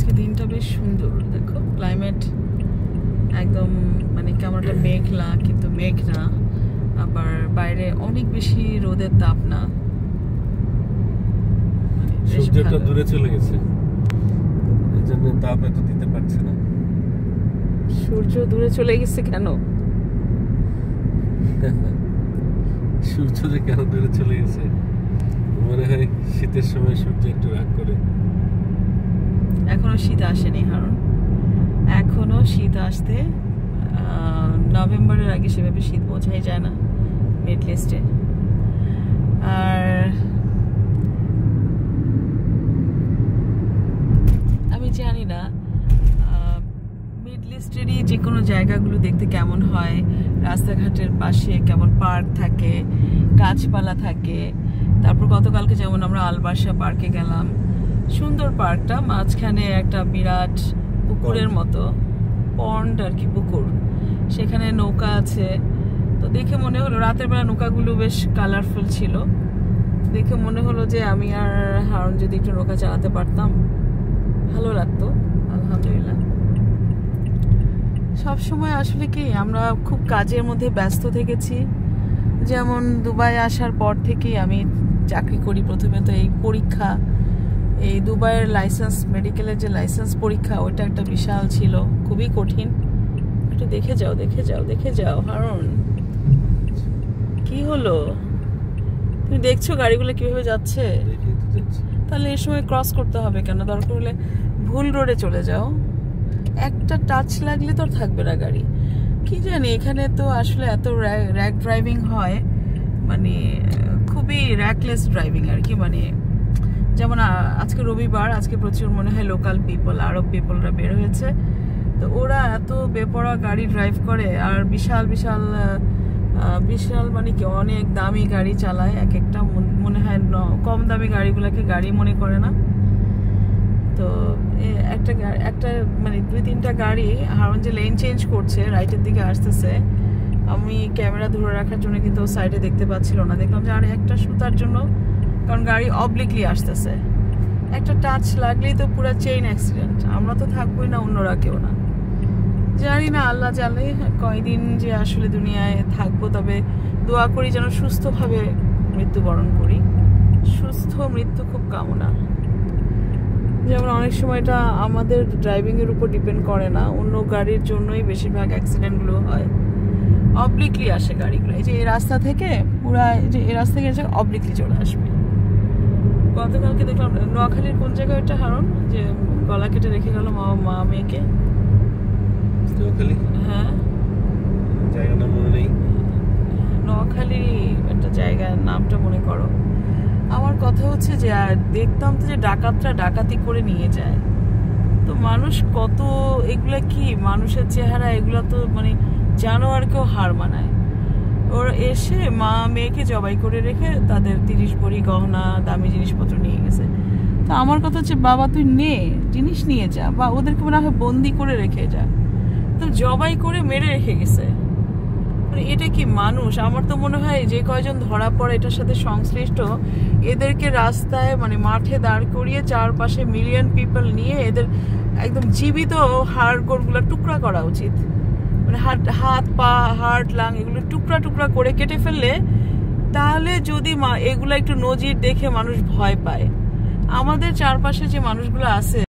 আজকে দিনটা বেশ সুন্দর, দেখো ক্লাইমেট একদম মানে কেমন একটা মেঘলা, কিন্তু মেঘ না, আবার বাইরে অনেক বেশি রোদের তাপ না, সূর্যটা দূরে চলে গেছে, এজন্য তাপ এত দিতে পারছে না। সূর্য দূরে চলে গেছে কেন? সূর্য যে কেন দূরে চলে গেছে, মনে হয় শীতের সময় সূর্য একটু রাগ করে। এখনো শীত আসেনি, কারণ এখনো শীত আসতে নভেম্বরের আগে সেভাবে শীত বোঝাই যায় না মিডল ইস্টে। আর আমি জানি না মিডল ইস্টেরই যে কোনো জায়গাগুলো দেখতে কেমন হয়, রাস্তাঘাটের পাশে কেমন পার্ক থাকে, গাছপালা থাকে। তারপর গতকালকে যেমন আমরা আলবার্সা পার্কে গেলাম, সুন্দর পার্কটা, মাঝখানে একটা বিরাট পুকুরের মতো পন্ড আর কি, পুকুর, সেখানে নৌকা আছে। তো দেখে মনে হলো, রাতের বেলা নৌকাগুলো বেশ কালারফুল ছিল, দেখে মনে হলো যে আমি আর হারুন যদি একটু নৌকা চালাতে পারতাম ভালো লাগতো। আলহামদুলিল্লাহ। সব সময় আসলে কি আমরা খুব কাজের মধ্যে ব্যস্ত থেকেছি। যেমন দুবাই আসার পর থেকেই আমি চাকরি করি, প্রথমে তো এই পরীক্ষা, এই দুবাইয়ের লাইসেন্স, মেডিকেলের যে লাইসেন্স পরীক্ষা, ওটা একটা বিশাল ছিল, খুবই কঠিন। একটু দেখে যাও, দেখে যাও, দেখে যাও। হারুন, কি হলো? তুমি দেখছো গাড়িগুলো কিভাবে যাচ্ছে? তাহলে এই সময় ক্রস করতে হবে কেন? দরকার হলে ভুল রোডে চলে যাও, একটা টাচ লাগলে তো থাকবে না গাড়ি। কি জানি, এখানে তো আসলে এত র্যাক ড্রাইভিং হয়, মানে খুবই র্যাকলেস ড্রাইভিং আর কি। মানে যেমন আজকে রবিবার, আজকে প্রচুর মনে হয় লোকাল পিপল, আরব পিপলরা বের হয়েছে, তো ওরা এত বেপরোয়া গাড়ি ড্রাইভ করে, আর বিশাল বিশাল বিশাল মানে কি অনেক দামি গাড়ি চালায়। এক একটা মনে হয় কম দামি গাড়িগুলোকে গাড়ি মনে করে না। তো একটা মানে 2-3টা গাড়ি হারুন যে লেন চেঞ্জ করছে, রাইটের দিকে আসতেছে, আমি ক্যামেরা ধরে রাখার জন্য কিন্তু সাইডে দেখতে পাচ্ছিল না। দেখলাম যে আর একটা সুতার জন্য, কারণ গাড়ি অবলিকলি আসতেছে, একটা টাচ লাগলেই তো পুরো চেইন অ্যাক্সিডেন্ট। আমরা তো থাকবোই না, অন্যরা কেউ না। জানি না, আল্লাহ জানে কয়দিন যে আসলে দুনিয়ায় থাকবো, তবে দোয়া করি যেন সুস্থভাবে মৃত্যুবরণ করি। সুস্থ মৃত্যু খুব কামনা। যেমন অনেক সময় এটা আমাদের ড্রাইভিংয়ের উপর ডিপেন্ড করে না, অন্য গাড়ির জন্যই বেশিরভাগ অ্যাক্সিডেন্টগুলো হয়। অবলিকলি আসে গাড়িগুলো, এই যে এই রাস্তা থেকে পুরা, যে এই রাস্তা থেকে অবলিকলি চলে আসবে। গতকালকে দেখলাম নোয়াখালীর কোন জায়গায় ওটা হারুন, যে গলা কেটে রেখে গেল মা মেয়েকে। হ্যাঁ, জায়গার নাম মনে নেই, নোয়াখালী একটা জায়গার নামটা মনে করো। আমার কথা হচ্ছে যে দেখতাম তো যে ডাকাতরা ডাকাতি করে নিয়ে যায়, তো মানুষ কত, এগুলা কি মানুষের চেহারা, এগুলা তো মানে জানোয়ারকেও হার মানায়। ওরা এসে মা মেয়েকে জবাই করে রেখে তাদের 30 ভরি গহনা, দামি জিনিসপত্র নিয়ে গেছে। তো আমার কথা হচ্ছে, বাবা তুই নে, জিনিস নিয়ে যা, বা ওদেরকে মনে হয় বন্দি করে রেখে যা, তো জবাই করে মেরে রেখে গেছে। মানে এটা কি মানুষ? আমার তো মনে হয় যে কয়জন ধরা পড়ে এটার সাথে সংশ্লিষ্ট, এদেরকে রাস্তায় মানে মাঠে দাঁড় করিয়ে চারপাশে মিলিয়ন পিপল নিয়ে এদের একদম জীবিত হাড়গোড়গুলো টুকরা করা উচিত। মানে হাত পা, হার্ট, লাং এগুলো টুকরা টুকরা করে কেটে ফেললে, তাহলে যদি এগুলো একটু নজির দেখে মানুষ ভয় পায়। আমাদের চারপাশে যে মানুষগুলো আছে